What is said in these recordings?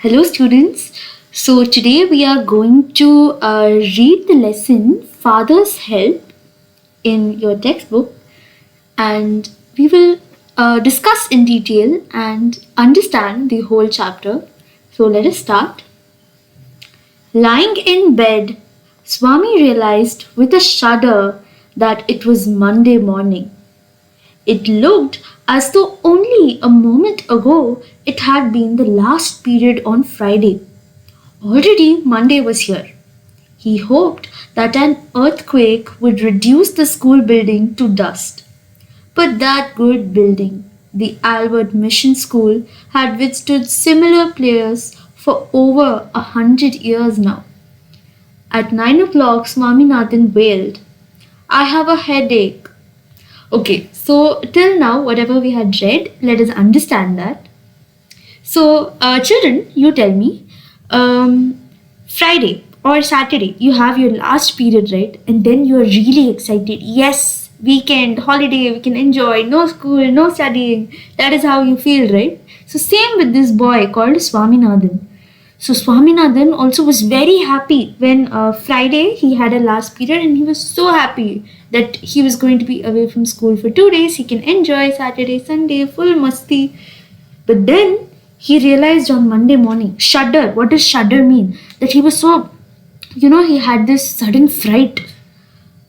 Hello, students. So, today we are going to read the lesson Father's Help in your textbook, and we will discuss in detail and understand the whole chapter. So, let us start. Lying in bed, Swami realized with a shudder that it was Monday morning. It looked as though only a moment ago it had been the last period on Friday. Already Monday was here. He hoped that an earthquake would reduce the school building to dust. But that good building, the Albert Mission School, had withstood similar players for over 100 years now. At 9 o'clock, Swaminathan wailed, "I have a headache." Okay, so till now, whatever we had read, let us understand that. So, children, you tell me, Friday or Saturday, you have your last period, right? And then you are really excited. Yes, weekend, holiday, we can enjoy, no school, no studying. That is how you feel, right? So, same with this boy called Swaminathan. So, Swaminathan also was very happy when Friday he had a last period, and he was so happy that he was going to be away from school for 2 days. He can enjoy Saturday, Sunday, full masti. But then he realized on Monday morning, shudder. What does shudder mean? That he was so, he had this sudden fright.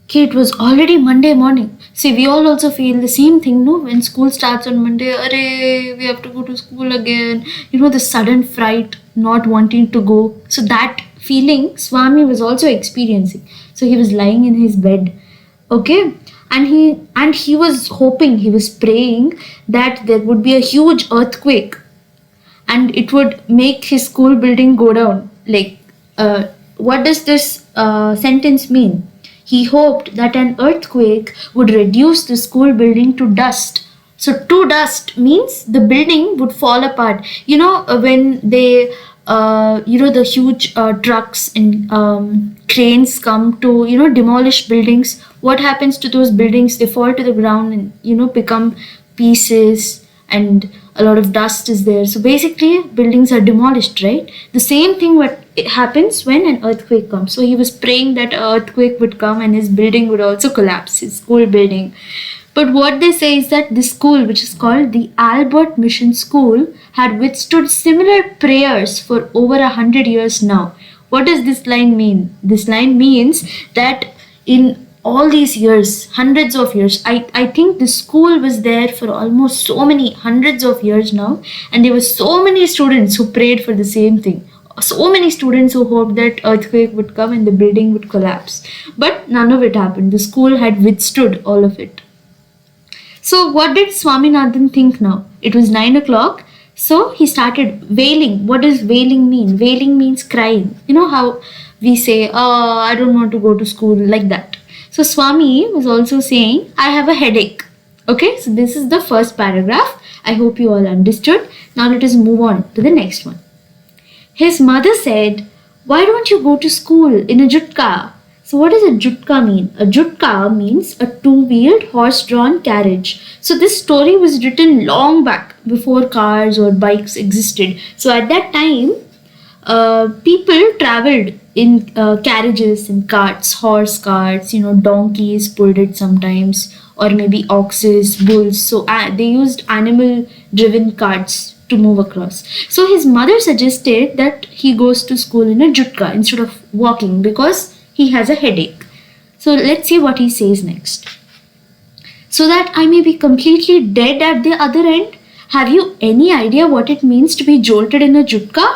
Okay, it was already Monday morning. See, we all also feel the same thing, no? When school starts on Monday, array, we have to go to school again. The sudden fright, not wanting to go. So that feeling Swami was also experiencing. So he was lying in his bed. Okay, and he was hoping, he was praying that there would be a huge earthquake and it would make his school building go down. What does this sentence mean? He hoped that an earthquake would reduce the school building to dust. So to dust means the building would fall apart. When they the huge trucks and cranes come to demolish buildings, what happens to those buildings? They fall to the ground and become pieces, and a lot of dust is there. So basically buildings are demolished, right? The same thing what it happens when an earthquake comes. So he was praying that an earthquake would come and his building would also collapse, his school building. But what they say is that this school, which is called the Albert Mission School, had withstood similar prayers for over 100 years now. What does this line mean? This line means that in all these years, hundreds of years, I think the school was there for almost so many hundreds of years now, and there were so many students who prayed for the same thing. So many students who hoped that earthquake would come and the building would collapse. But none of it happened. The school had withstood all of it. So what did Swaminathan think now? It was 9 o'clock. So he started wailing. What does wailing mean? Wailing means crying. You know how we say, "Oh, I don't want to go to school," like that. So Swami was also saying, "I have a headache." Okay, so this is the first paragraph. I hope you all understood. Now let us move on to the next one. His mother said, "Why don't you go to school in a jutka?" So what does a jutka mean? A jutka means a two-wheeled horse-drawn carriage. So this story was written long back before cars or bikes existed. So at that time, people traveled in carriages and carts, horse carts, donkeys pulled it sometimes, or maybe oxes, bulls. So they used animal-driven carts to move across. So his mother suggested that he goes to school in a jutka instead of walking because he has a headache. So let's see what he says next. "So that I may be completely dead at the other end? Have you any idea what it means to be jolted in a jutka?"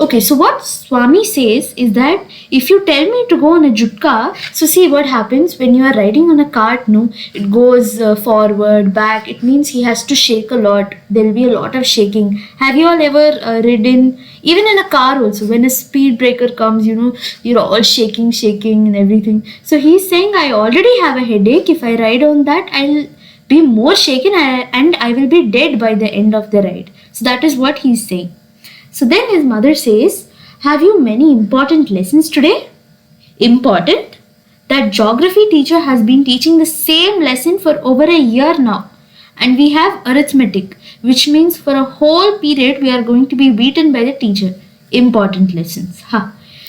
Okay, so what Swami says is that if you tell me to go on a jutka, so see what happens when you are riding on a cart, no? It goes forward, back. It means he has to shake a lot. There will be a lot of shaking. Have you all ever ridden, even in a car also, when a speed breaker comes, you're all shaking and everything. So he's saying, I already have a headache. If I ride on that, I'll be more shaken and I will be dead by the end of the ride. So that is what he's saying. So then his mother says, "Have you many important lessons today?" Important? That geography teacher has been teaching the same lesson for over a year now. And we have arithmetic. which means for a whole period we are going to be beaten by the teacher. Important lessons.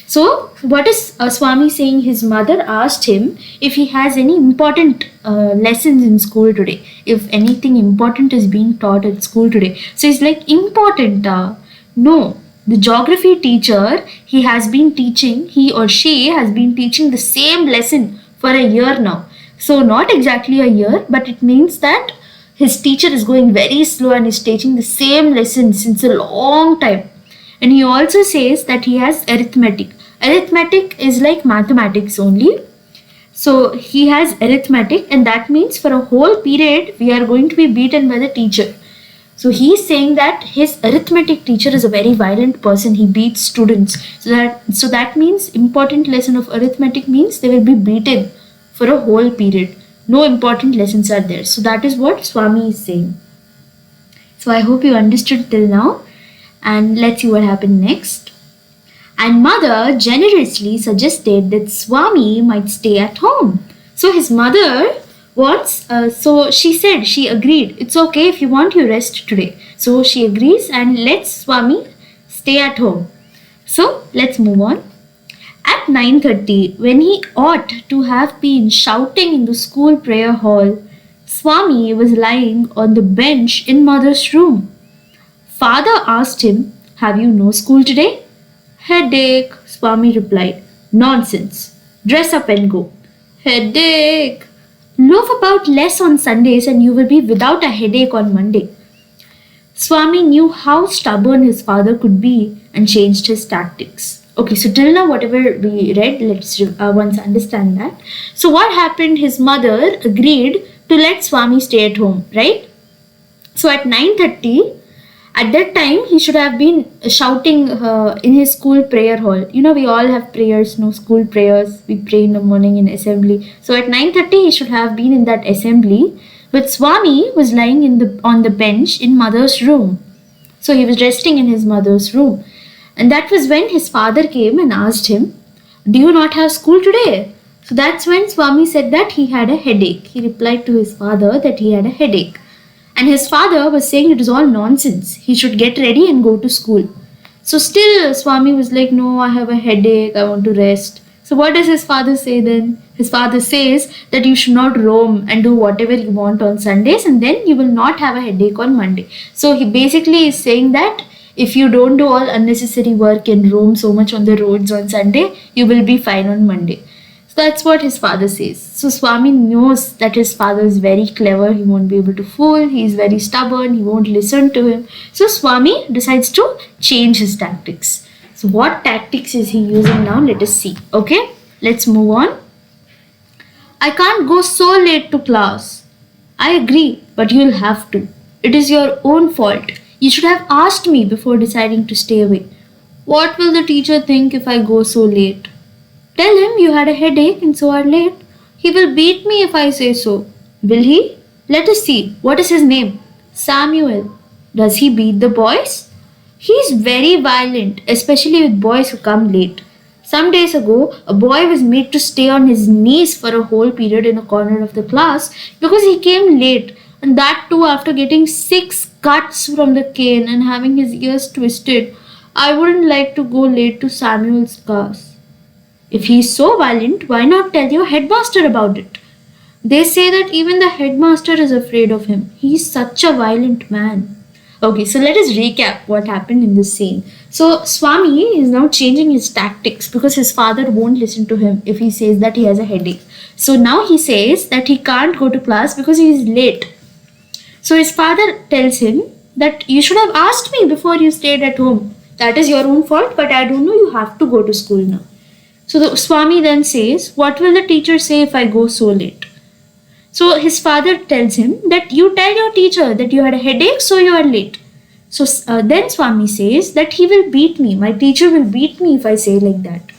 So, what is Swami saying? His mother asked him if he has any important lessons in school today, if anything important is being taught at school today. So, he's like, important? No. The geography teacher, he or she has been teaching the same lesson for a year now. So, not exactly a year, but it means that his teacher is going very slow and is teaching the same lesson since a long time. And he also says that he has arithmetic. Arithmetic is like mathematics only. So he has arithmetic, and that means for a whole period we are going to be beaten by the teacher. So he is saying that his arithmetic teacher is a very violent person. He beats students. So that means important lesson of arithmetic means they will be beaten for a whole period. No important lessons are there. So that is what Swami is saying. So I hope you understood till now. And let's see what happened next. And mother generously suggested that Swami might stay at home. So his mother so she agreed. It's okay if you want, you rest today. So she agrees and lets Swami stay at home. So let's move on. At 9:30, when he ought to have been shouting in the school prayer hall, Swami was lying on the bench in mother's room. Father asked him, "Have you no school today?" "Headache," Swami replied. "Nonsense. Dress up and go." "Headache." "Loaf about less on Sundays and you will be without a headache on Monday." Swami knew how stubborn his father could be and changed his tactics. Okay, so till now whatever we read, let's once understand that. So what happened? His mother agreed to let Swami stay at home, right? So at 9:30, at that time, he should have been shouting in his school prayer hall. You know, we all have prayers, no school prayers. We pray in the morning in assembly. So at 9:30, he should have been in that assembly. But Swami was lying on the bench in mother's room. So he was resting in his mother's room. And that was when his father came and asked him, "Do you not have school today?" So that's when Swami said that he had a headache. He replied to his father that he had a headache. And his father was saying it is all nonsense. He should get ready and go to school. So still Swami was like, "No, I have a headache. I want to rest." So what does his father say then? His father says that you should not roam and do whatever you want on Sundays, and then you will not have a headache on Monday. So he basically is saying that if you don't do all unnecessary work and roam so much on the roads on Sunday, you will be fine on Monday. So that's what his father says. So Swami knows that his father is very clever. He won't be able to fool. He is very stubborn. He won't listen to him. So Swami decides to change his tactics. So what tactics is he using now? Let us see. Okay, let's move on. "I can't go so late to class." "I agree, but you'll have to. It is your own fault. You should have asked me before deciding to stay away." "What will the teacher think if I go so late?" "Tell him you had a headache and so are late. He will beat me if I say so." "Will he? Let us see. What is his name?" "Samuel." "Does he beat the boys?" "He is very violent, especially with boys who come late. Some days ago, a boy was made to stay on his knees for a whole period in a corner of the class because he came late, and that too after getting 6 cuts from the cane and having his ears twisted. I wouldn't like to go late to Samuel's class." "If he is so violent, why not tell your headmaster about it?" "They say that even the headmaster is afraid of him. He is such a violent man." Okay, so let us recap what happened in this scene. So Swami is now changing his tactics because his father won't listen to him if he says that he has a headache. So now he says that he can't go to class because he is late. So his father tells him that you should have asked me before you stayed at home. That is your own fault, but I don't know, you have to go to school now. So the Swami then says, "What will the teacher say if I go so late?" So his father tells him that you tell your teacher that you had a headache, so you are late. So then Swami says that he will beat me. My teacher will beat me if I say like that.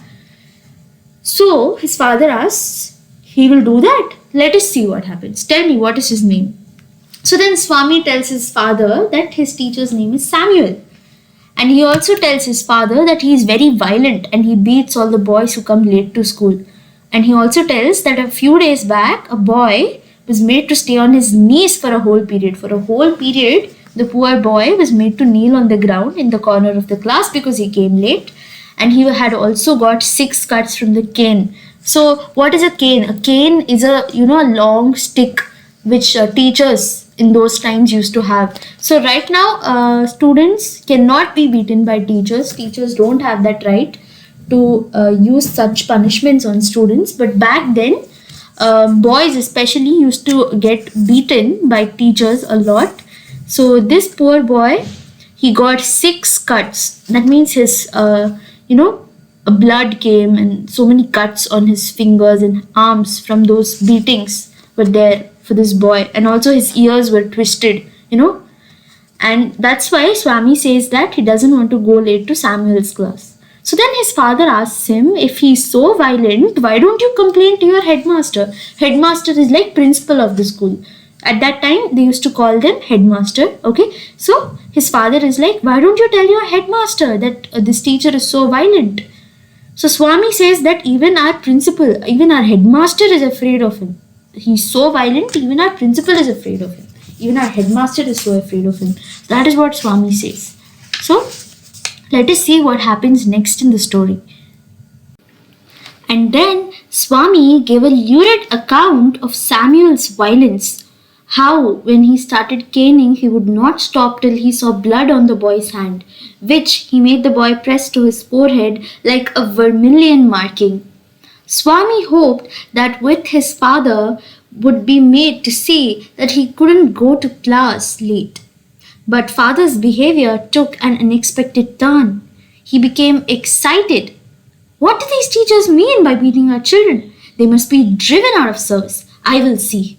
So his father asks, he will do that? Let us see what happens. Tell me, what is his name? So then Swami tells his father that his teacher's name is Samuel. And he also tells his father that he is very violent and he beats all the boys who come late to school. And he also tells that a few days back, a boy was made to stay on his knees for a whole period. For a whole period, the poor boy was made to kneel on the ground in the corner of the class because he came late, and he had also got 6 cuts from the cane. So what is a cane? A cane is a long stick which teachers in those times used to have. So right now students cannot be beaten by teachers. Teachers don't have that right to use such punishments on students. But back then, boys especially used to get beaten by teachers a lot. So this poor boy, he got 6 cuts. That means his blood came, and so many cuts on his fingers and arms from those beatings were there for this boy, and also his ears were twisted. And that's why Swami says that he doesn't want to go late to Samuel's class. So then his father asks him, if he's so violent, why don't you complain to your headmaster? Headmaster is like principal of the school. At that time, they used to call them headmaster. Okay, so his father is like, why don't you tell your headmaster that this teacher is so violent? So Swami says that even our principal, even our headmaster is afraid of him. He's so violent, even our principal is afraid of him. Even our headmaster is so afraid of him. That is what Swami says. So let us see what happens next in the story. And then Swami gave a lurid account of Samuel's violence. How, when he started caning, he would not stop till he saw blood on the boy's hand, which he made the boy press to his forehead like a vermilion marking. Swami hoped that with his father would be made to see that he couldn't go to class late. But father's behavior took an unexpected turn. He became excited. What do these teachers mean by beating our children? They must be driven out of service. I will see.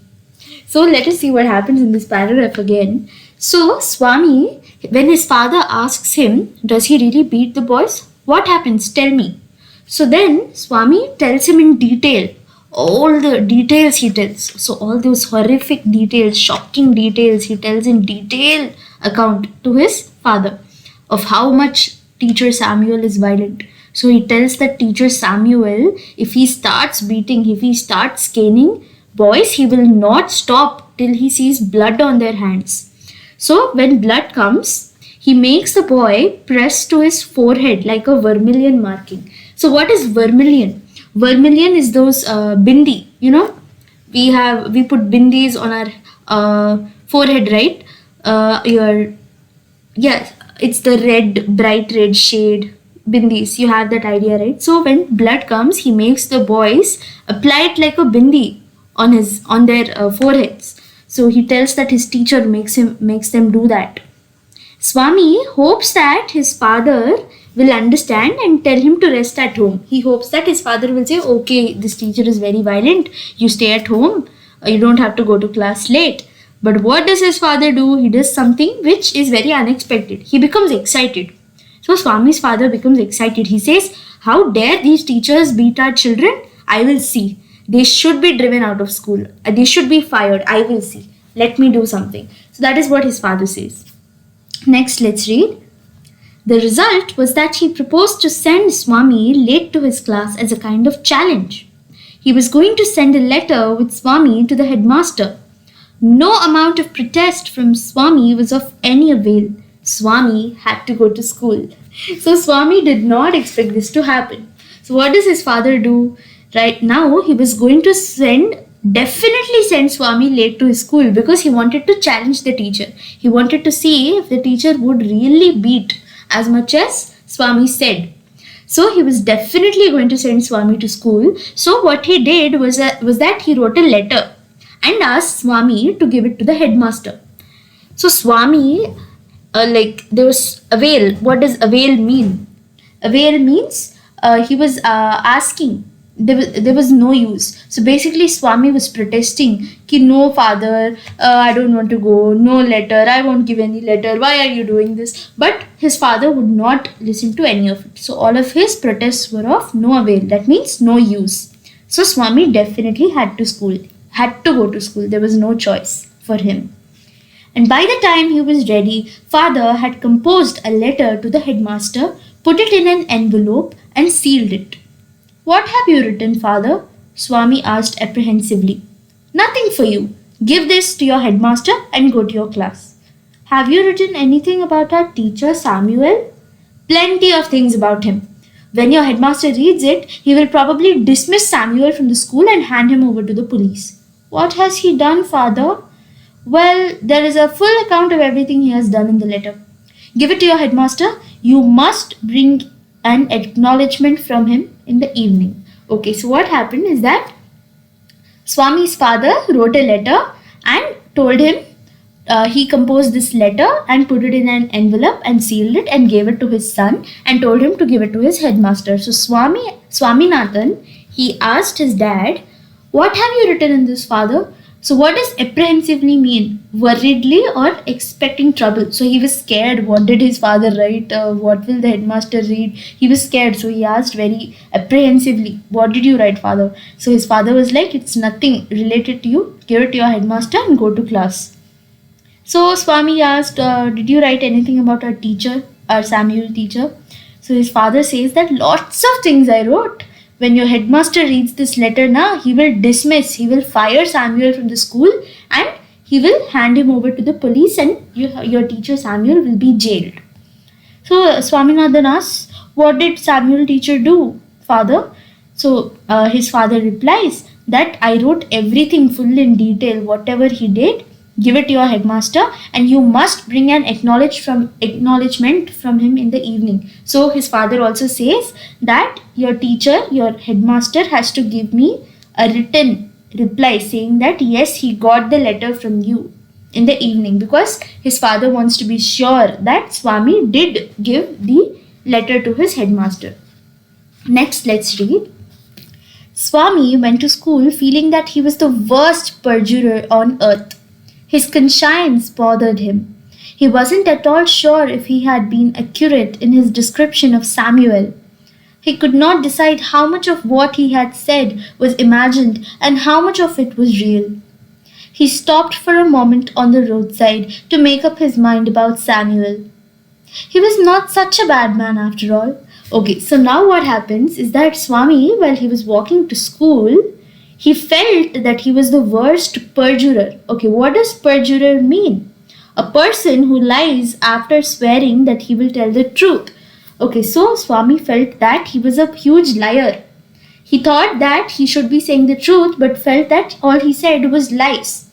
So let us see what happens in this paragraph again. So Swami, when his father asks him, does he really beat the boys? What happens? Tell me. So then Swami tells him in detail. All the details he tells. So all those horrific details, shocking details, he tells in detail account to his father of how much teacher Samuel is violent. So he tells that teacher Samuel, if he starts beating, if he starts caning boys, he will not stop till he sees blood on their hands. So when blood comes, he makes the boy press to his forehead like a vermilion marking. So what is vermilion? Vermilion is those bindi. We put bindis on our forehead, right? It's the red, bright red shade bindis. You have that idea, right? So when blood comes, he makes the boys apply it like a bindi on their foreheads. So he tells that his teacher makes them do that. Swami hopes that his father will understand and tell him to rest at home. He hopes that his father will say, okay, this teacher is very violent, you stay at home, you don't have to go to class late. But what does his father do? He does something which is very unexpected. He becomes excited. So Swami's father becomes excited. He says, how dare these teachers beat our children? I will see. They should be driven out of school. They should be fired. I will see. Let me do something. So that is what his father says. Next, let's read. The result was that he proposed to send Swami late to his class as a kind of challenge. He was going to send a letter with Swami to the headmaster. No amount of protest from Swami was of any avail. Swami had to go to school. So Swami did not expect this to happen. So what does his father do? Right now, he was going to definitely send Swami late to his school because he wanted to challenge the teacher. He wanted to see if the teacher would really beat as much as Swami said. So he was definitely going to send Swami to school. So what he did was that he wrote a letter and asked Swami to give it to the headmaster. So Swami, there was avail. What does avail mean? Avail means he was asking. There was no use. So basically Swami was protesting ki no father, I don't want to go, no letter, I won't give any letter, why are you doing this? But his father would not listen to any of it. So all of his protests were of no avail. That means no use. So Swami definitely had to go to school. There was no choice for him. And by the time he was ready, father had composed a letter to the headmaster, put it in an envelope and sealed it. What have you written, father? Swami asked apprehensively. Nothing for you. Give this to your headmaster and go to your class. Have you written anything about our teacher Samuel? Plenty of things about him. When your headmaster reads it, he will probably dismiss Samuel from the school and hand him over to the police. What has he done, father? Well, there is a full account of everything he has done in the letter. Give it to your headmaster. You must bring an acknowledgement from him in the evening. Okay, so what happened is that Swami's father wrote a letter and told him he composed this letter and put it in an envelope and sealed it and gave it to his son and told him to give it to his headmaster. So Swaminathan, he asked his dad, "What have you written in this, father?" So what does apprehensively mean? Worriedly or expecting trouble? So he was scared. What did his father write? What will the headmaster read? He was scared. So he asked very apprehensively, "What did you write, father?" So his father was like, "It's nothing related to you. Give it to your headmaster and go to class." So Swami asked, "Did you write anything about our teacher, our Samuel teacher?" So his father says that lots of things I wrote. When your headmaster reads this letter now, he will dismiss, he will fire Samuel from the school and he will hand him over to the police and your teacher Samuel will be jailed. So Swaminathan asks, "What did Samuel teacher do, father?" So his father replies that I wrote everything full in detail, whatever he did. Give it to your headmaster and you must bring an acknowledgement from him in the evening. So his father also says that your teacher, your headmaster has to give me a written reply saying that yes, he got the letter from you in the evening, because his father wants to be sure that Swami did give the letter to his headmaster. Next, let's read. Swami went to school feeling that he was the worst perjurer on earth. His conscience bothered him. He wasn't at all sure if he had been accurate in his description of Samuel. He could not decide how much of what he had said was imagined and how much of it was real. He stopped for a moment on the roadside to make up his mind about Samuel. He was not such a bad man after all. Okay, so now what happens is that Swami, while he was walking to school, he felt that he was the worst perjurer. Okay, what does perjurer mean? A person who lies after swearing that he will tell the truth. Okay, so Swami felt that he was a huge liar. He thought that he should be saying the truth but felt that all he said was lies.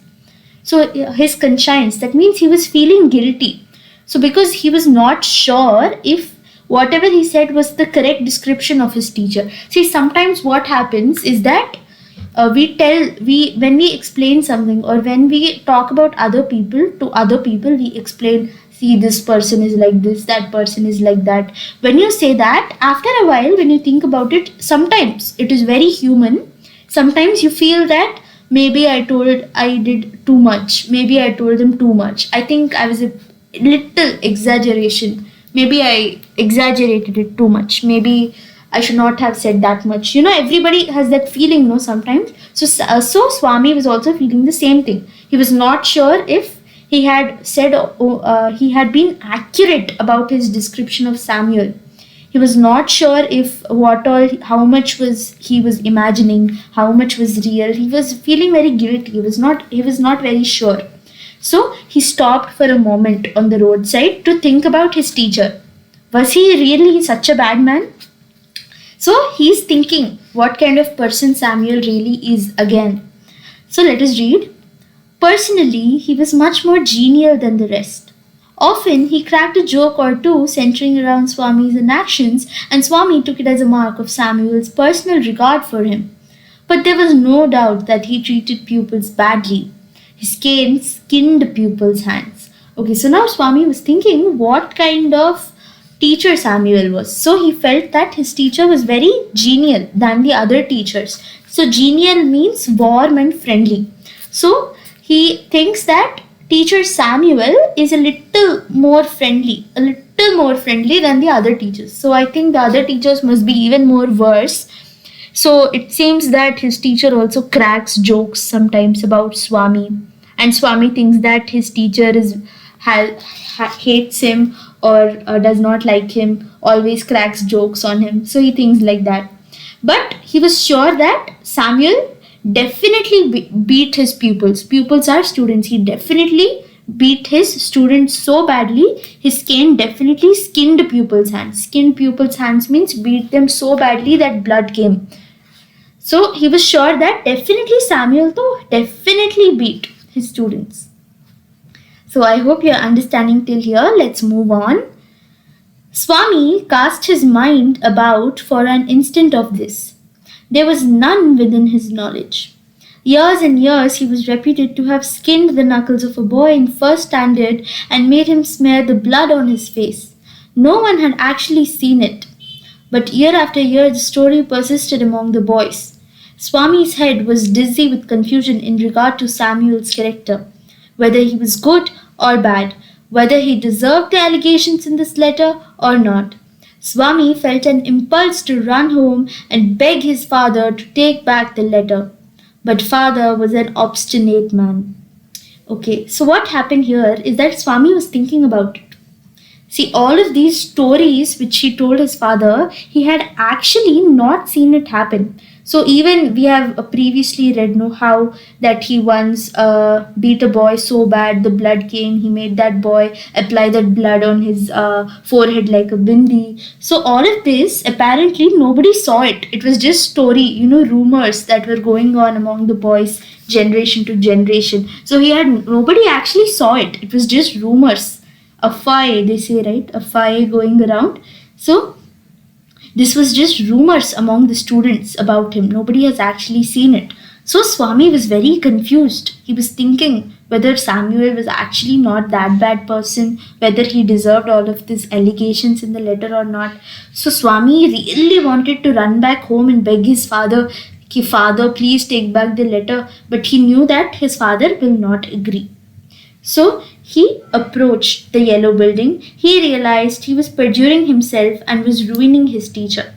So his conscience, that means he was feeling guilty. So because he was not sure if whatever he said was the correct description of his teacher. See, sometimes what happens is that when we explain something or when we talk about other people to other people, we explain, see, this person is like this, that person is like that. When you say that, after a while, when you think about it, sometimes it is very human. Sometimes you feel that maybe I did too much. Maybe I told them too much. I think I was a little exaggeration. Maybe I exaggerated it too much. Maybe I should not have said that much. Everybody has that feeling, sometimes. So Swami was also feeling the same thing. He was not sure if he had said, he had been accurate about his description of Samuel. He was not sure if how much he was imagining, how much was real. He was feeling very guilty. He was not very sure. So he stopped for a moment on the roadside to think about his teacher. Was he really such a bad man? So he's thinking what kind of person Samuel really is again. So let us read. Personally, he was much more genial than the rest. Often he cracked a joke or two centering around Swami's inactions, and Swami took it as a mark of Samuel's personal regard for him. But there was no doubt that he treated pupils badly. His cane skinned pupils' hands. Okay, so now Swami was thinking what kind of teacher Samuel was. So he felt that his teacher was very genial than the other teachers. So genial means warm and friendly. So he thinks that teacher Samuel is a little more friendly than the other teachers. So I think the other teachers must be even more worse. So it seems that his teacher also cracks jokes sometimes about Swami, and Swami thinks that his teacher hates him or does not like him, always cracks jokes on him. So he thinks like that. But he was sure that Samuel definitely beat his pupils. Pupils are students. He definitely beat his students so badly, his cane definitely skinned pupils' hands. Skinned pupils' hands means beat them so badly that blood came. So he was sure that definitely Samuel though definitely beat his students. So I hope you're understanding till here. Let's move on. Swami cast his mind about for an instant of this. There was none within his knowledge. Years and years he was reputed to have skinned the knuckles of a boy in first standard and made him smear the blood on his face. No one had actually seen it. But year after year the story persisted among the boys. Swami's head was dizzy with confusion in regard to Samuel's character, whether he was good or bad, whether he deserved the allegations in this letter or not. Swami felt an impulse to run home and beg his father to take back the letter. But father was an obstinate man. Okay, so what happened here is that Swami was thinking about it. See, all of these stories which he told his father, he had actually not seen it happen. So even we have previously read how that he once beat a boy so bad the blood came. He made that boy apply that blood on his forehead like a bindi. So all of this apparently nobody saw it. It was just story, rumors that were going on among the boys generation to generation. So nobody actually saw it. It was just rumors. Afai, they say, right? Afai going around. So this was just rumors among the students about him. Nobody has actually seen it. So Swami was very confused. He was thinking whether Samuel was actually not that bad person, whether he deserved all of these allegations in the letter or not. So Swami really wanted to run back home and beg his father, Father, please take back the letter. But he knew that his father will not agree. So he approached the yellow building. He realized he was perjuring himself and was ruining his teacher.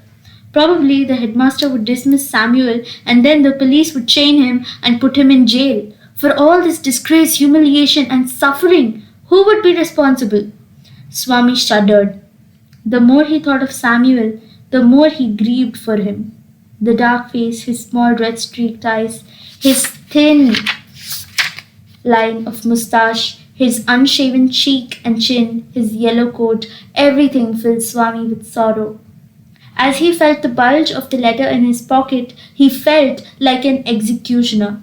Probably the headmaster would dismiss Samuel and then the police would chain him and put him in jail. For all this disgrace, humiliation and suffering, who would be responsible? Swami shuddered. The more he thought of Samuel, the more he grieved for him. The dark face, his small red streaked eyes, his thin line of moustache, his unshaven cheek and chin, his yellow coat, everything filled Swami with sorrow. As he felt the bulge of the letter in his pocket, he felt like an executioner.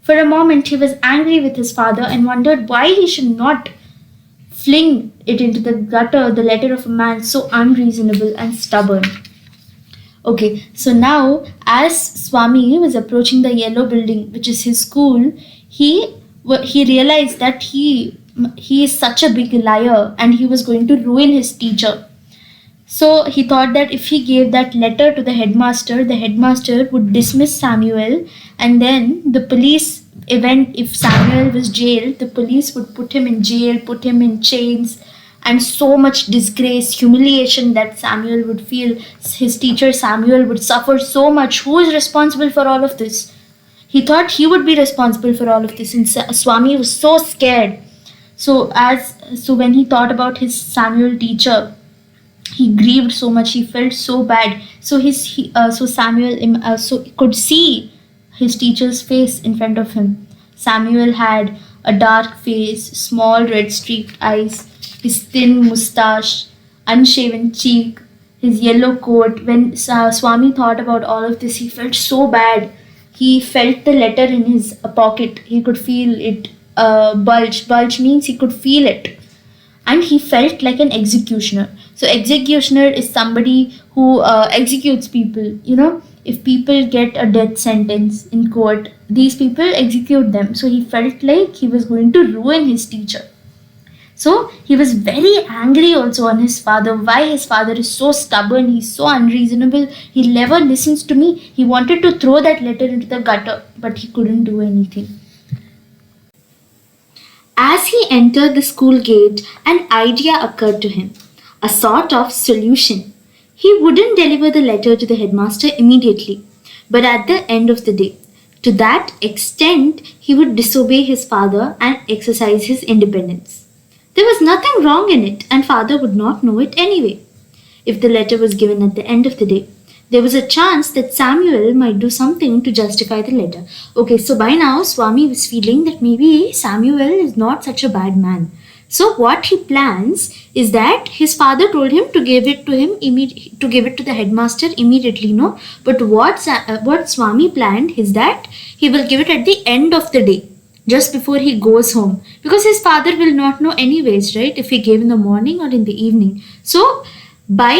For a moment he was angry with his father and wondered why he should not fling it into the gutter, the letter of a man so unreasonable and stubborn. Okay, so now as Swami was approaching the yellow building, which is his school, he realized that he is such a big liar and he was going to ruin his teacher. So he thought that if he gave that letter to the headmaster would dismiss Samuel, and then the police, if Samuel was jailed, the police would put him in jail, put him in chains, and so much disgrace, humiliation that Samuel would feel. His teacher Samuel would suffer so much. Who is responsible for all of this? He thought he would be responsible for all of this, and Swami was so scared. So when he thought about his Samuel teacher, he grieved so much. He felt so bad. So Samuel could see his teacher's face in front of him. Samuel had a dark face, small red streaked eyes, his thin moustache, unshaven cheek, his yellow coat. When Swami thought about all of this, he felt so bad. He felt the letter in his pocket. He could feel it bulge. Bulge means he could feel it. And he felt like an executioner. So executioner is somebody who executes people. If people get a death sentence in court, these people execute them. So he felt like he was going to ruin his teacher. So he was very angry also on his father. Why his father is so stubborn, he's so unreasonable, he never listens to me. He wanted to throw that letter into the gutter, but he couldn't do anything. As he entered the school gate, an idea occurred to him, a sort of solution. He wouldn't deliver the letter to the headmaster immediately, but at the end of the day. To that extent, he would disobey his father and exercise his independence. There was nothing wrong in it, and father would not know it anyway. If the letter was given at the end of the day, There was a chance that Samuel might do something to justify the letter. Okay, so by now Swami was feeling that maybe Samuel is not such a bad man. So what he plans is that his father told him to give it to him to give it to the headmaster immediately, no? But what Swami planned is that he will give it at the end of the day, just before he goes home, because his father will not know anyways, right, if he gave in the morning or in the evening. So by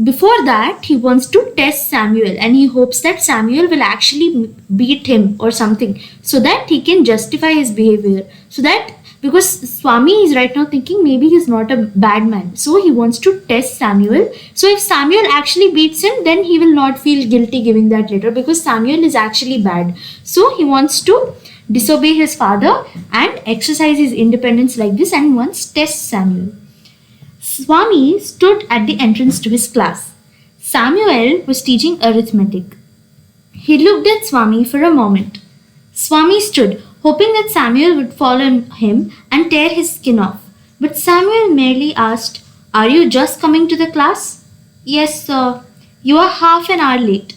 before that he wants to test Samuel, and he hopes that Samuel will actually beat him or something, so that he can justify his behavior. So that, because Swami is right now thinking maybe he's not a bad man, so he wants to test Samuel. So if Samuel actually beats him, then he will not feel guilty giving that letter, because Samuel is actually bad. So he wants to disobey his father and exercise his independence like this, and once test Samuel. Swami stood at the entrance to his class. Samuel was teaching arithmetic. He looked at Swami for a moment. Swami stood, hoping that Samuel would fall on him and tear his skin off. But Samuel merely asked, "Are you just coming to the class?" "Yes, sir. You are half an hour late."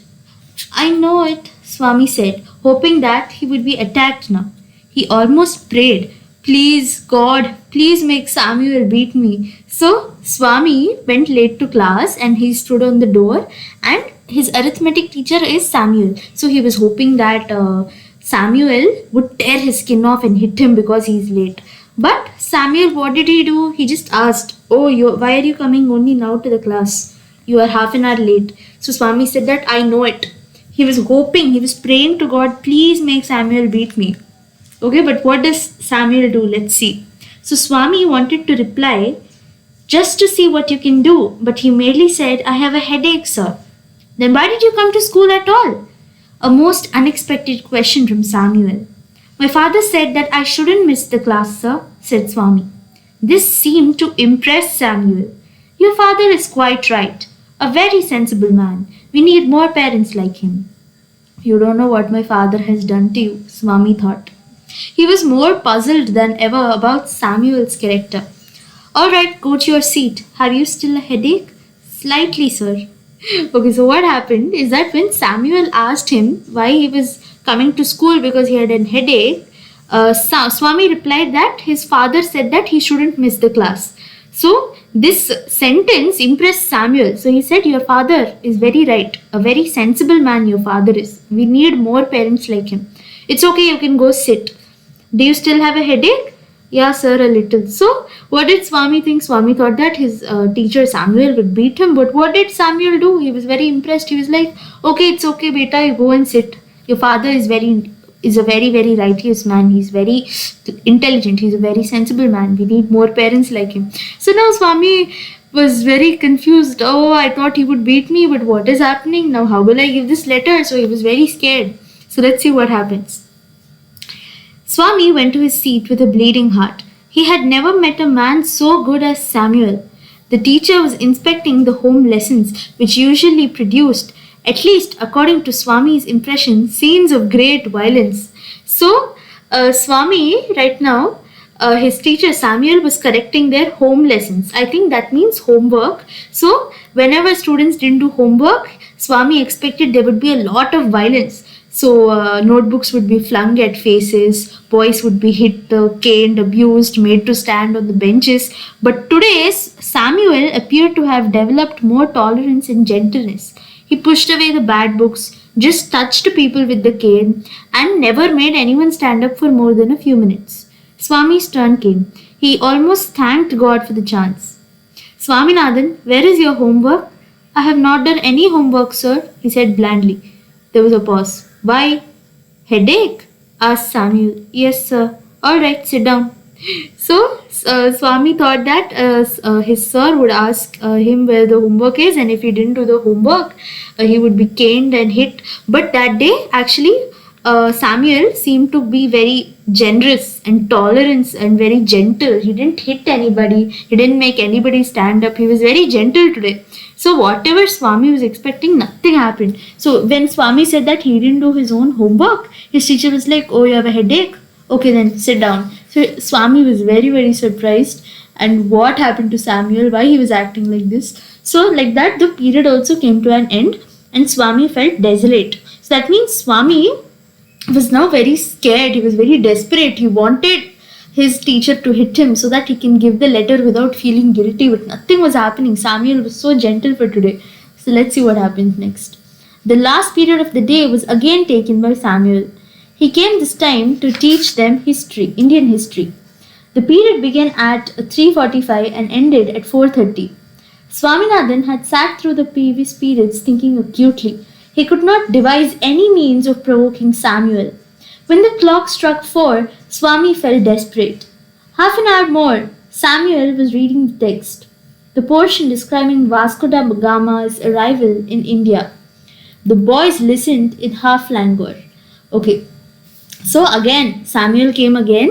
"I know it," Swami said, hoping that he would be attacked now. He almost prayed, "Please, God, please make Samuel beat me." So Swami went late to class and he stood on the door, and his arithmetic teacher is Samuel. So he was hoping that Samuel would tear his skin off and hit him because he is late. But Samuel, what did he do? He just asked, "Oh, why are you coming only now to the class? You are half an hour late." So Swami said that, "I know it." He was hoping, he was praying to God, "Please make Samuel beat me." Okay, but what does Samuel do? Let's see. So Swami wanted to reply, "Just to see what you can do," but he merely said, "I have a headache, sir." "Then why did you come to school at all?" A most unexpected question from Samuel. "My father said that I shouldn't miss the class, sir," said Swami. This seemed to impress Samuel. "Your father is quite right. A very sensible man. We need more parents like him." "You don't know what my father has done to you," Swami thought. He was more puzzled than ever about Samuel's character. "All right, go to your seat. Have you still a headache?" "Slightly, sir." Okay, so what happened is that when Samuel asked him why he was coming to school because he had a headache, Swami replied that his father said that he shouldn't miss the class. So this sentence impressed Samuel. So he said, "Your father is very right. A very sensible man your father is. We need more parents like him. It's okay, you can go sit. Do you still have a headache?" "Yeah, sir, a little." So what did Swami think? Swami thought that his teacher Samuel would beat him. But what did Samuel do? He was very impressed. He was like, "Okay, it's okay, beta, you go and sit. Your father is a very, very righteous man. He's very intelligent. He's a very sensible man. We need more parents like him." So now Swami was very confused. "Oh, I thought he would beat me, but what is happening now? How will I give this letter?" So he was very scared. So let's see what happens. Swami went to his seat with a bleeding heart. He had never met a man so good as Samuel. The teacher was inspecting the home lessons, which usually produced, at least according to Swami's impression, scenes of great violence. So, Swami, right now, his teacher Samuel was correcting their home lessons. I think that means homework. So, whenever students didn't do homework, Swami expected there would be a lot of violence. So notebooks would be flung at faces, boys would be hit, caned, abused, made to stand on the benches. But today's Samuel appeared to have developed more tolerance and gentleness. He pushed away the bad books, just touched people with the cane, and never made anyone stand up for more than a few minutes. Swami's turn came. He almost thanked God for the chance. "Swaminathan, where is your homework?" "I have not done any homework, sir," he said blandly. There was a pause. "Why? Headache?" asked Samuel. "Yes, sir." "All right, sit down." So Swami thought that his sir would ask him where the homework is, and if he didn't do the homework, he would be caned and hit. But that day, actually, Samuel seemed to be very generous and tolerant and very gentle. He didn't hit anybody. He didn't make anybody stand up. He was very gentle today. So whatever Swami was expecting, nothing happened. So when Swami said that he didn't do his own homework, his teacher was like, "Oh, you have a headache? Okay, then sit down." So Swami was very, very surprised. And what happened to Samuel, why he was acting like this. So like that, the period also came to an end. and Swami felt desolate. So that means Swami was now very scared. He was very desperate. He wanted his teacher to hit him so that he can give the letter without feeling guilty, but nothing was happening. Samuel was so gentle for today. So let's see what happens next. The last period of the day was again taken by Samuel. He came this time to teach them history, Indian history. The period began at 3:45 and ended at 4:30. Swaminathan had sat through the previous periods thinking acutely. He could not devise any means of provoking Samuel. When the clock struck 4, Swami felt desperate. Half an hour more, Samuel was reading the text, the portion describing Vasco da Gama's arrival in India. The boys listened in half languor. Okay, so again, Samuel came again,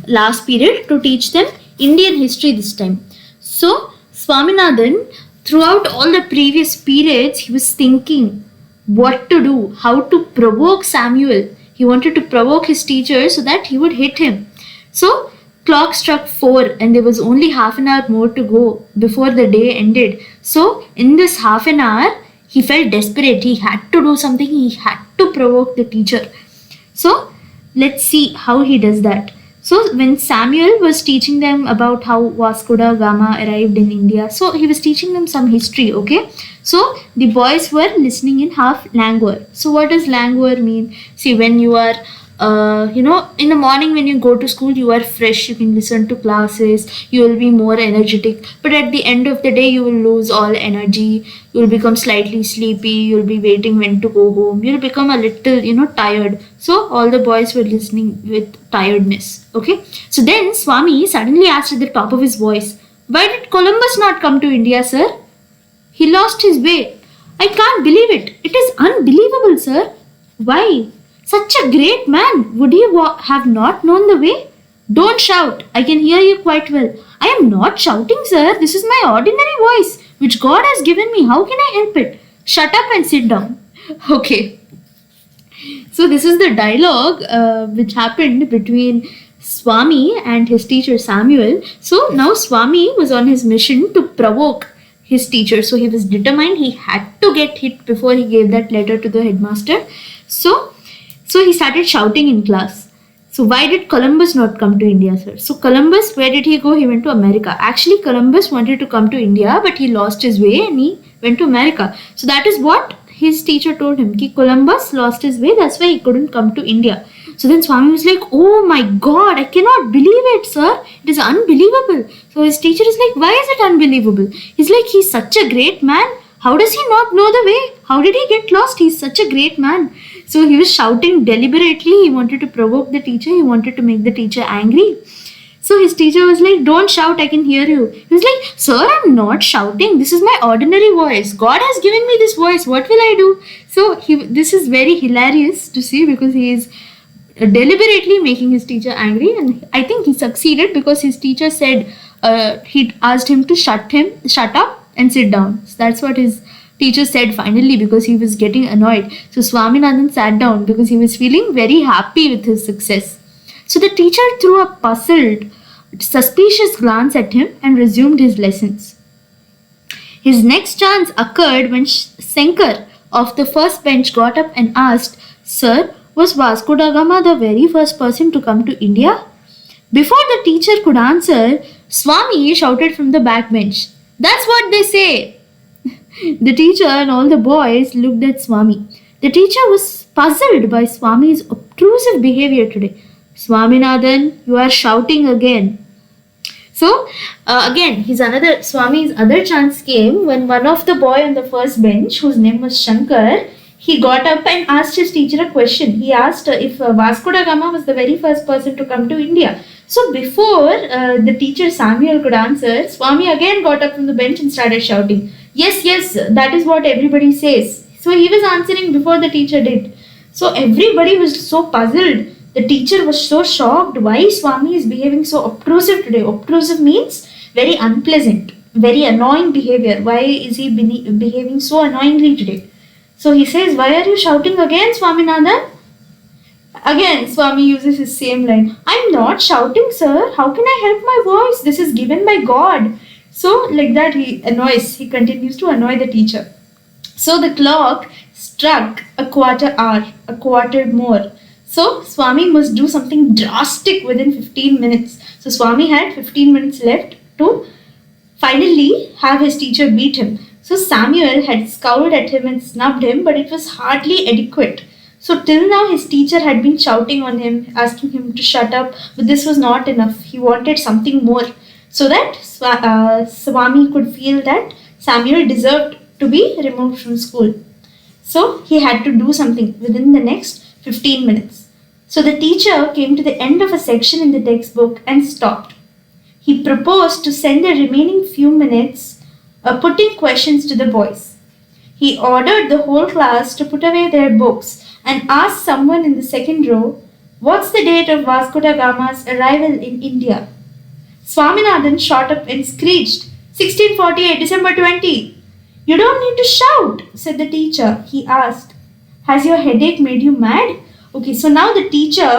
last period, to teach them Indian history this time. So, Swaminathan, throughout all the previous periods, he was thinking what to do, how to provoke Samuel. He wanted to provoke his teacher so that he would hit him. So, clock struck 4 and there was only half an hour more to go before the day ended. So, in this half an hour, he felt desperate. He had to do something. He had to provoke the teacher. So, let's see how he does that. So, when Samuel was teaching them about how Vasco da Gama arrived in India, so he was teaching them some history, okay? So, the boys were listening in half languor. So, what does languor mean? See, when you are, in the morning when you go to school, you are fresh, you can listen to classes, you will be more energetic. But at the end of the day, you will lose all energy, you will become slightly sleepy, you will be waiting when to go home, you will become a little, tired. So, all the boys were listening with tiredness, okay? So, then Swami suddenly asked at the top of his voice, "Why did Columbus not come to India, sir? He lost his way. I can't believe it. It is unbelievable, sir. Why? Such a great man. Would he have not known the way? Don't shout. I can hear you quite well. I am not shouting, sir. This is my ordinary voice, which God has given me. How can I help it? Shut up and sit down." Okay. So this is the dialogue which happened between Swami and his teacher Samuel. So now Swami was on his mission to provoke his teacher. So he was determined. He had to get hit before he gave that letter to the headmaster. So he started shouting in class. So why did Columbus not come to India, sir? So Columbus, where did he go? He went to America. Actually, Columbus wanted to come to India, but he lost his way and he went to America. So that is what his teacher told him. Ki Columbus lost his way. That's why he couldn't come to India. So then Swami was like, "Oh my God, I cannot believe it, sir. It is unbelievable." So his teacher is like, "Why is it unbelievable?" He's like, "He's such a great man. How does he not know the way? How did he get lost? He's such a great man." So he was shouting deliberately. He wanted to provoke the teacher. He wanted to make the teacher angry. So his teacher was like, "Don't shout, I can hear you." He was like, "Sir, I'm not shouting. This is my ordinary voice. God has given me this voice. What will I do?" So this is very hilarious to see because he is deliberately making his teacher angry, and I think he succeeded because his teacher said he asked him to shut up and sit down. So that's what his teacher said finally because he was getting annoyed. So Swaminathan sat down because he was feeling very happy with his success. So the teacher threw a puzzled, suspicious glance at him and resumed his lessons. His next chance occurred when Shankar of the first bench got up and asked, "Sir, was Vasco da Gama the very first person to come to India?" Before the teacher could answer, Swami shouted from the back bench, "That's what they say." The teacher and all the boys looked at Swami. The teacher was puzzled by Swami's obtrusive behavior today. "Swaminathan, you are shouting again." So again, Swami's other chance came when one of the boy on the first bench, whose name was Shankar, he got up and asked his teacher a question. He asked if Vasco da Gama was the very first person to come to India. So before the teacher Samuel could answer, Swami again got up from the bench and started shouting, yes, that is what everybody says." So he was answering before the teacher did. So everybody was so puzzled. The teacher was so shocked. Why Swami is behaving so obtrusive today? Obtrusive means very unpleasant, very annoying behavior. Why is he behaving so annoyingly today? So he says, "Why are you shouting again, Swaminathan?" Again, Swami uses his same line. "I'm not shouting, sir. How can I help my voice? This is given by God." So like that he continues to annoy the teacher. So the clock struck a quarter hour, a quarter more. So Swami must do something drastic within 15 minutes. So Swami had 15 minutes left to finally have his teacher beat him. So Samuel had scowled at him and snubbed him, but it was hardly adequate. So till now his teacher had been shouting on him, asking him to shut up, but this was not enough. He wanted something more so that Swami could feel that Samuel deserved to be removed from school. So he had to do something within the next 15 minutes. So the teacher came to the end of a section in the textbook and stopped. He proposed to send the remaining few minutes putting questions to the boys. He ordered the whole class to put away their books and ask someone in the second row, "What's the date of Vasco da Gama's arrival in India?" Swaminathan shot up and screeched, 1648, December 20. "You don't need to shout," said the teacher. He asked, "Has your headache made you mad?" Okay, so now the teacher,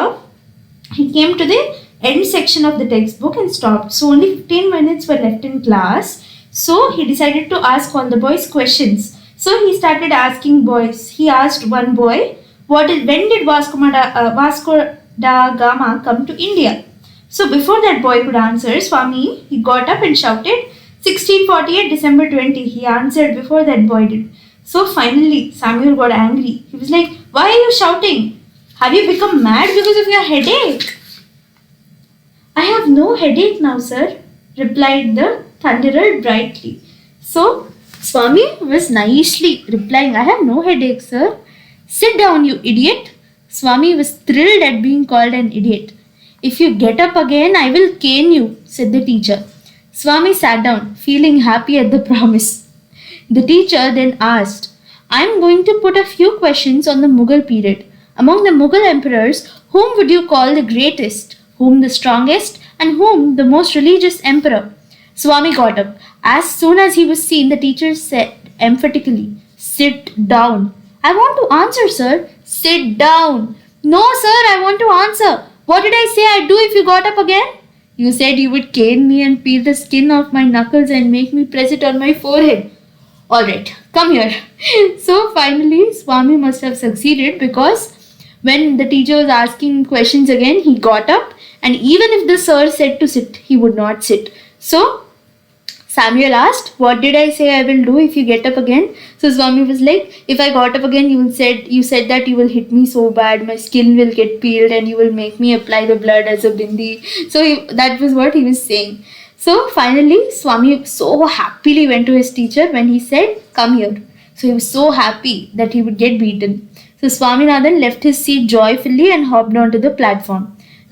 he came to the end section of the textbook and stopped. So only 15 minutes were left in class. So he decided to ask all the boys questions. So he started asking boys. He asked one boy, when did Vasco da Gama come to India? So before that boy could answer, Swami, he got up and shouted, 1648, December 20. He answered before that boy did. So finally, Samuel got angry. He was like, "Why are you shouting? Have you become mad because of your headache?" "I have no headache now, sir," replied the thunderer brightly. So Swami was nicely replying, "I have no headache, sir." "Sit down, you idiot." Swami was thrilled at being called an idiot. "If you get up again, I will cane you," said the teacher. Swami sat down, feeling happy at the promise. The teacher then asked, "I am going to put a few questions on the Mughal period. Among the Mughal emperors, whom would you call the greatest, whom the strongest, and whom the most religious emperor?" Swami got up. As soon as he was seen, the teacher said emphatically, "Sit down." "I want to answer, sir." "Sit down." "No, sir, I want to answer. What did I say I'd do if you got up again?" "You said you would cane me and peel the skin off my knuckles and make me press it on my forehead." "All right, come here." So finally, Swami must have succeeded, because when the teacher was asking questions again, he got up, and even if the sir said to sit, he would not sit. So Samuel asked, "What did I say I will do if you get up again?" So Swami was like, "If I got up again, you said that you will hit me so bad, my skin will get peeled and you will make me apply the blood as a bindi." So that was what he was saying. So finally, Swami so happily went to his teacher when he said, "Come here." So he was so happy that he would get beaten. So Swaminathan left his seat joyfully and hopped onto the platform.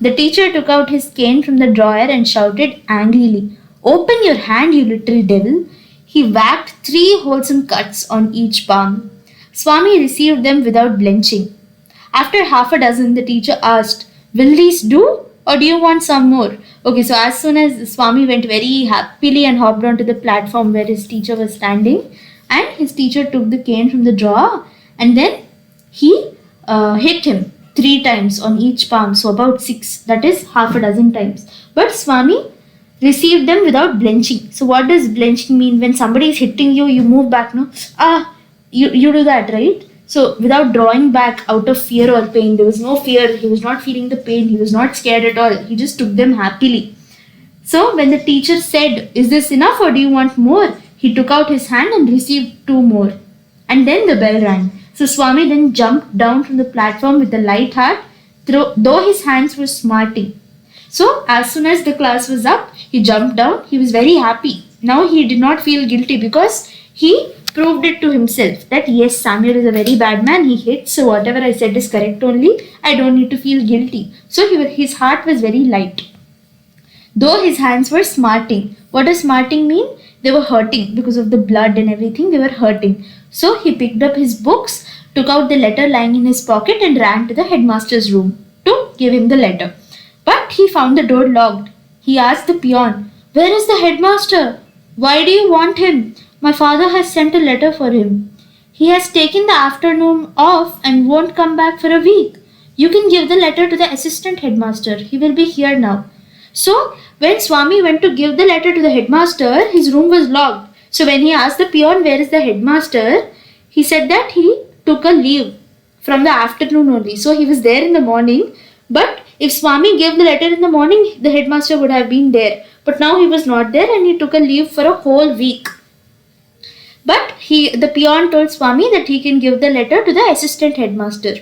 The teacher took out his cane from the drawer and shouted angrily, "Open your hand, you little devil." He whacked 3 wholesome cuts on each palm. Swami received them without blenching. After half a dozen, the teacher asked, "Will these do, or do you want some more?" Okay, so as soon as Swami went very happily and hopped onto the platform where his teacher was standing, and his teacher took the cane from the drawer, and then he hit him 3 times on each palm, so about 6, that is half a dozen times. But Swami received them without blenching. So what does blenching mean? When somebody is hitting you, you move back, no? You do that, right? So without drawing back out of fear or pain, there was no fear, he was not feeling the pain, he was not scared at all, he just took them happily. So when the teacher said, "Is this enough or do you want more?" he took out his hand and received 2 more. And then the bell rang. So Swami then jumped down from the platform with a light heart, though his hands were smarting. So as soon as the class was up, he jumped down. He was very happy. Now he did not feel guilty, because he proved it to himself that yes, Samuel is a very bad man. He hits, so whatever I said is correct only. I don't need to feel guilty. So his heart was very light. Though his hands were smarting. What does smarting mean? They were hurting because of the blood and everything. They were hurting. So he picked up his books, took out the letter lying in his pocket, and ran to the headmaster's room to give him the letter. But he found the door locked. He asked the peon, "Where is the headmaster? Why do you want him? My father has sent a letter for him. He has taken the afternoon off and won't come back for a week. You can give the letter to the assistant headmaster. He will be here now." So when Swami went to give the letter to the headmaster, his room was locked. So when he asked the peon, "Where is the headmaster?" he said that he took a leave from the afternoon only. So he was there in the morning, but if Swami gave the letter in the morning, the headmaster would have been there. But now he was not there and he took a leave for a whole week. But the peon told Swami that he can give the letter to the assistant headmaster.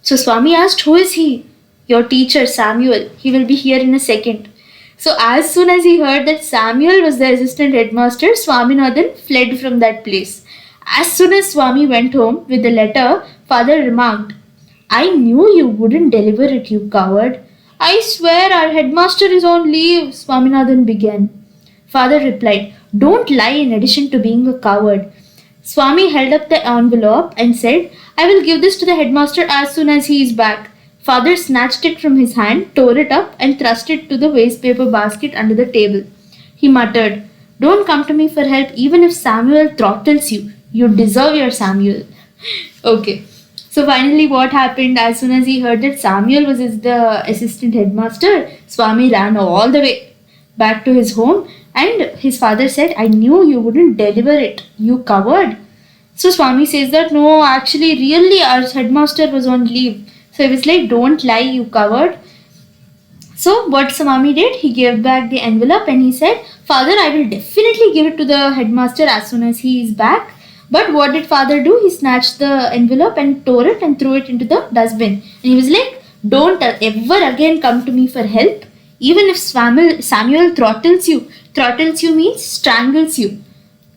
So Swami asked, who is he? Your teacher, Samuel. He will be here in a second. So as soon as he heard that Samuel was the assistant headmaster, Swaminathan fled from that place. As soon as Swami went home with the letter, Father remarked, I knew you wouldn't deliver it, you coward. I swear our headmaster is on leave, Swaminathan began. Father replied, don't lie in addition to being a coward. Swami held up the envelope and said, I will give this to the headmaster as soon as he is back. Father snatched it from his hand, tore it up and thrust it to the waste paper basket under the table. He muttered, don't come to me for help even if Samuel throttles you. You deserve your Samuel. Okay. So finally what happened, as soon as he heard that Samuel was the assistant headmaster, Swami ran all the way back to his home and his father said, I knew you wouldn't deliver it, you coward. So Swami says that no, actually really our headmaster was on leave. So he was like, don't lie, you coward. So what Swami did, he gave back the envelope and he said, Father, I will definitely give it to the headmaster as soon as he is back. But what did Father do? He snatched the envelope and tore it and threw it into the dustbin. And he was like, don't ever again come to me for help. Even if Samuel throttles you means strangles you.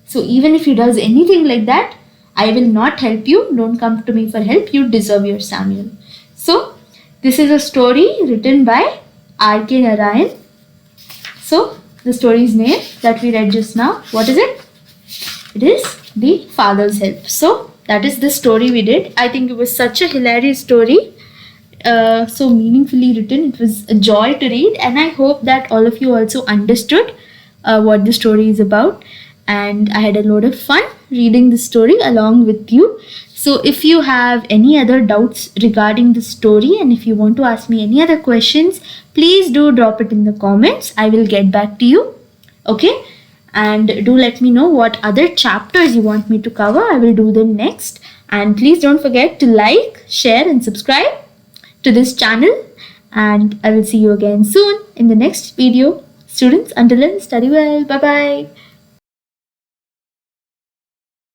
So even if he does anything like that, I will not help you. Don't come to me for help. You deserve your Samuel. So this is a story written by R.K. Narayan. So the story's name that we read just now, what is it? It is The Father's Help. So that is the story we did. I think it was such a hilarious story. So meaningfully written. It was a joy to read and I hope that all of you also understood what the story is about. And I had a lot of fun reading the story along with you. So if you have any other doubts regarding the story and if you want to ask me any other questions, please do drop it in the comments. I will get back to you. Okay? And do let me know what other chapters you want me to cover. I will do them next. And please don't forget to like, share and subscribe to this channel. And I will see you again soon in the next video. Students, until then, study well. Bye-bye.